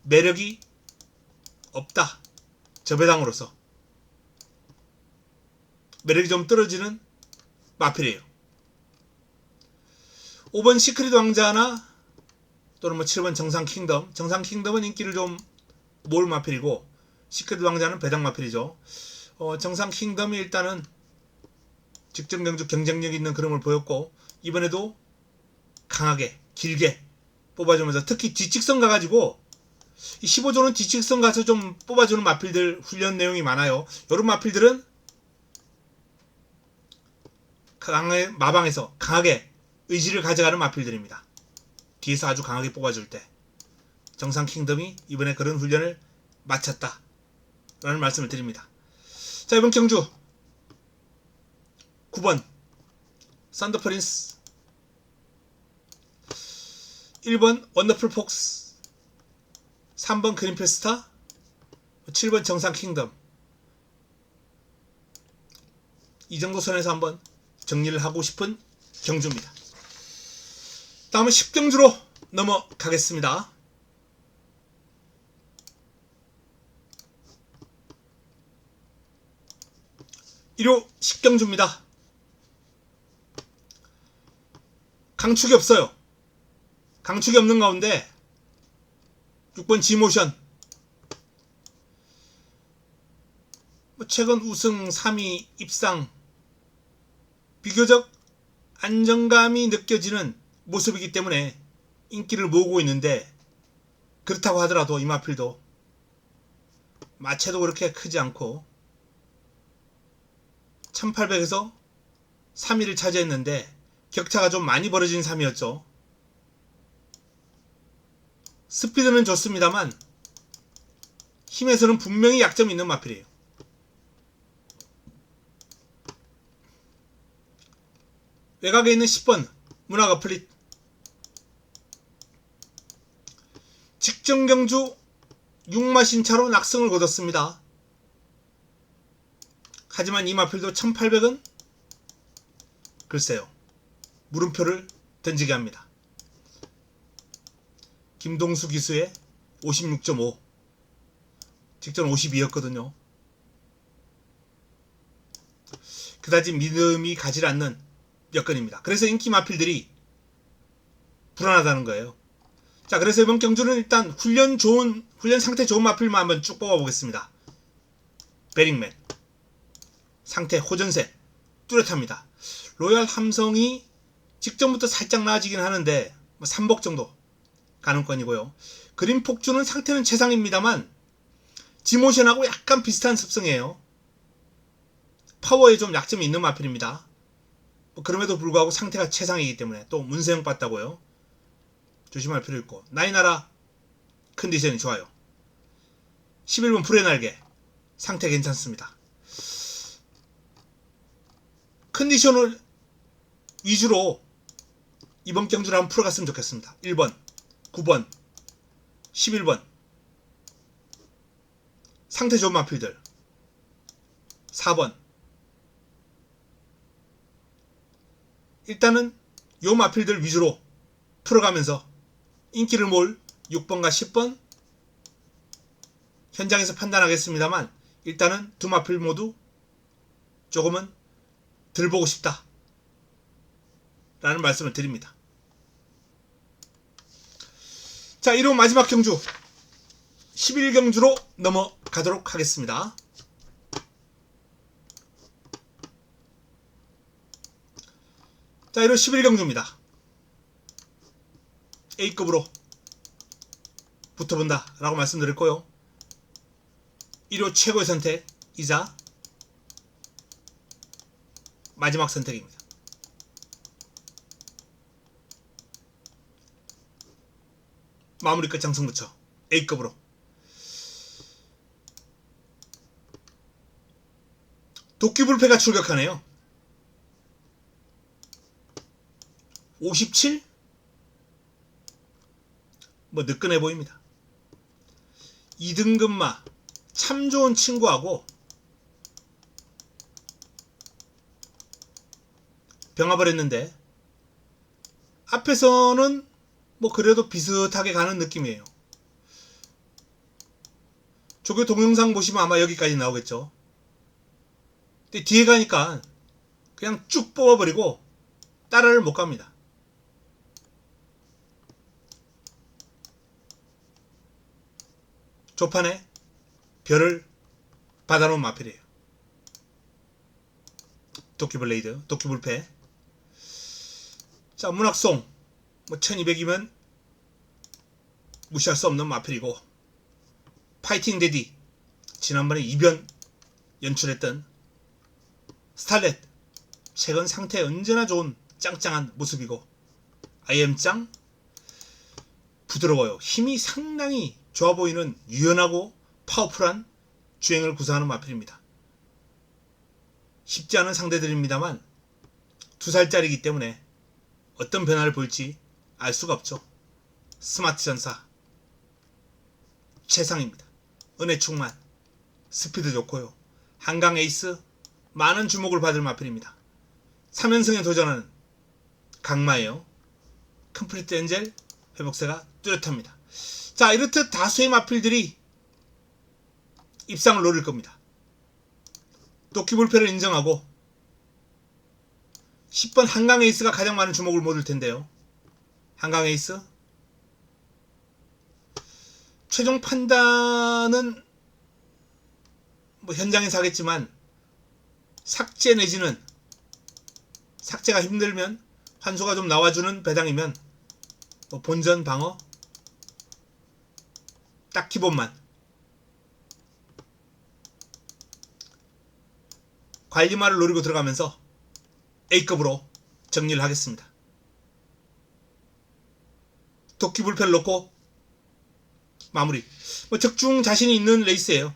매력이 없다. 저배당으로서 매력이 좀 떨어지는 마필이에요. 5번 시크릿 왕자나 또는 뭐 7번 정상 킹덤. 정상 킹덤은 인기를 좀 모을 마필이고, 시크릿 왕자는 배당 마필이죠. 정상 킹덤이 일단은 직전 경주 경쟁력 있는 그림을 보였고, 이번에도 강하게 길게 뽑아주면서, 특히 뒤직선 가가지고 이 15조는 뒤직선 가서 좀 뽑아주는 마필들 훈련 내용이 많아요. 이런 마필들은 마방에서 강하게 의지를 가져가는 마필들입니다. 뒤에서 아주 강하게 뽑아줄 때. 정상 킹덤이 이번에 그런 훈련을 마쳤다 라는 말씀을 드립니다. 자, 이번 경주 9번 썬더 프린스, 1번 원더풀 폭스, 3번 그린필 스타, 7번 정상 킹덤. 이 정도 선에서 한번 정리를 하고 싶은 경주입니다. 다음은 10경주로 넘어가겠습니다. 1호 식경주입니다. 강축이 없어요. 강축이 없는 가운데 6번 지모션, 최근 우승 3위 입상, 비교적 안정감이 느껴지는 모습이기 때문에 인기를 모으고 있는데, 그렇다고 하더라도 이 마필도 마체도 그렇게 크지 않고 1800에서 3위를 차지했는데 격차가 좀 많이 벌어진 3위였죠. 스피드는 좋습니다만 힘에서는 분명히 약점이 있는 마필이에요. 외곽에 있는 10번 문화가 플릿, 직전경주 6마신차로 낙승을 거뒀습니다. 하지만 이 마필도 1800은 글쎄요, 물음표를 던지게 합니다. 김동수 기수의 56.5, 직전 52였거든요. 그다지 믿음이 가지 않는 여건입니다. 그래서 인기 마필들이 불안하다는 거예요. 자, 그래서 이번 경주는 일단 훈련 상태 좋은 마필만 한번 쭉 뽑아보겠습니다. 베링맨 상태 호전세 뚜렷합니다. 로얄 함성이 직전부터 살짝 나아지긴 하는데 3복 정도 가능권이고요. 그린 폭주는 상태는 최상입니다만 지모션하고 약간 비슷한 습성이에요. 파워에 좀 약점이 있는 마필입니다. 그럼에도 불구하고 상태가 최상이기 때문에 또 문세영 봤다고요. 조심할 필요 있고, 나이나라 컨디션이 좋아요. 11번 불의 날개 상태 괜찮습니다. 컨디션을 위주로 이번 경주를 한번 풀어갔으면 좋겠습니다. 1번, 9번, 11번 상태 좋은 마필들, 4번 일단은 요 마필들 위주로 풀어가면서 인기를 모을 6번과 10번 현장에서 판단하겠습니다만, 일단은 두 마필 모두 조금은 덜 보고 싶다 라는 말씀을 드립니다. 자, 1호 마지막 경주 11경주로 넘어가도록 하겠습니다. 자, 1호 11경주입니다. A급으로 붙어본다 라고 말씀드렸고요. 1호 최고의 선택이자 마지막 선택입니다. 마무리 끝 장승부처 A급으로. 도끼불패가 출격하네요. 57? 느끈해 보입니다. 2등급마 참 좋은 친구하고 병합을 했는데, 앞에서는 그래도 비슷하게 가는 느낌이에요. 조교 동영상 보시면 아마 여기까지 나오겠죠. 근데 뒤에 가니까 그냥 쭉 뽑아버리고 따라를 못 갑니다. 조판에 별을 받아놓은 마필이에요. 도끼블레이드, 도끼불패. 자, 문학송 1200이면 무시할 수 없는 마필이고, 파이팅 데디 지난번에 이변 연출했던 스탈렛 최근 상태 언제나 좋은 짱짱한 모습이고, 아이엠짱 부드러워요. 힘이 상당히 좋아 보이는 유연하고 파워풀한 주행을 구사하는 마필입니다. 쉽지 않은 상대들입니다만 2살짜리이기 때문에 어떤 변화를 볼지 알 수가 없죠. 스마트 전사 최상입니다. 은혜 충만, 스피드 좋고요. 한강 에이스, 많은 주목을 받을 마필입니다. 3연승에 도전하는 강마예요. 컴플리트 엔젤 회복세가 뚜렷합니다. 자, 이렇듯 다수의 마필들이 입상을 노릴 겁니다. 도끼불패를 인정하고 10번 한강에이스가 가장 많은 주목을 못 얻을 텐데요. 한강에이스 최종 판단은 뭐 현장에서 하겠지만 삭제 내지는 삭제가 힘들면 환수가 좀 나와주는 배당이면 뭐 본전 방어 딱 기본만 관리마를 노리고 들어가면서 A급으로 정리를 하겠습니다. 도끼불패를 놓고 마무리. 뭐 적중 자신이 있는 레이스예요.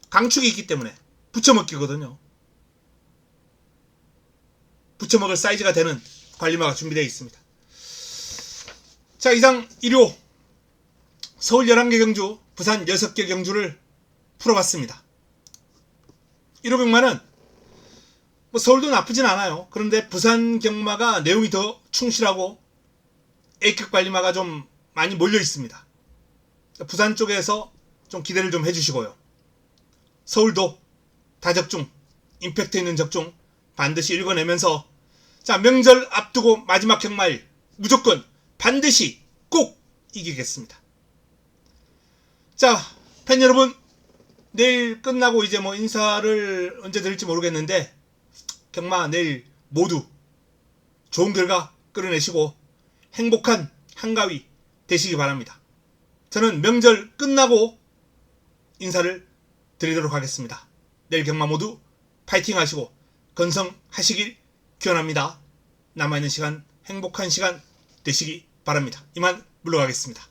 강축이 있기 때문에 붙여먹기거든요. 붙여먹을 사이즈가 되는 관리마가 준비되어 있습니다. 자, 이상 일요 서울 11개 경주, 부산 6개 경주를 풀어봤습니다. 1호 경마는 뭐 서울도 나쁘진 않아요. 그런데 부산 경마가 내용이 더 충실하고 A급 관리마가 좀 많이 몰려 있습니다. 부산 쪽에서 좀 기대를 좀 해주시고요. 서울도 다적중, 임팩트 있는 적중 반드시 읽어내면서 자, 명절 앞두고 마지막 경마일 무조건 반드시 꼭 이기겠습니다. 자, 팬 여러분, 내일 끝나고 이제 뭐 인사를 언제 드릴지 모르겠는데 경마 내일 모두 좋은 결과 끌어내시고 행복한 한가위 되시기 바랍니다. 저는 명절 끝나고 인사를 드리도록 하겠습니다. 내일 경마 모두 파이팅 하시고 건성하시길 기원합니다. 남아있는 시간 행복한 시간 되시기 바랍니다. 이만 물러가겠습니다.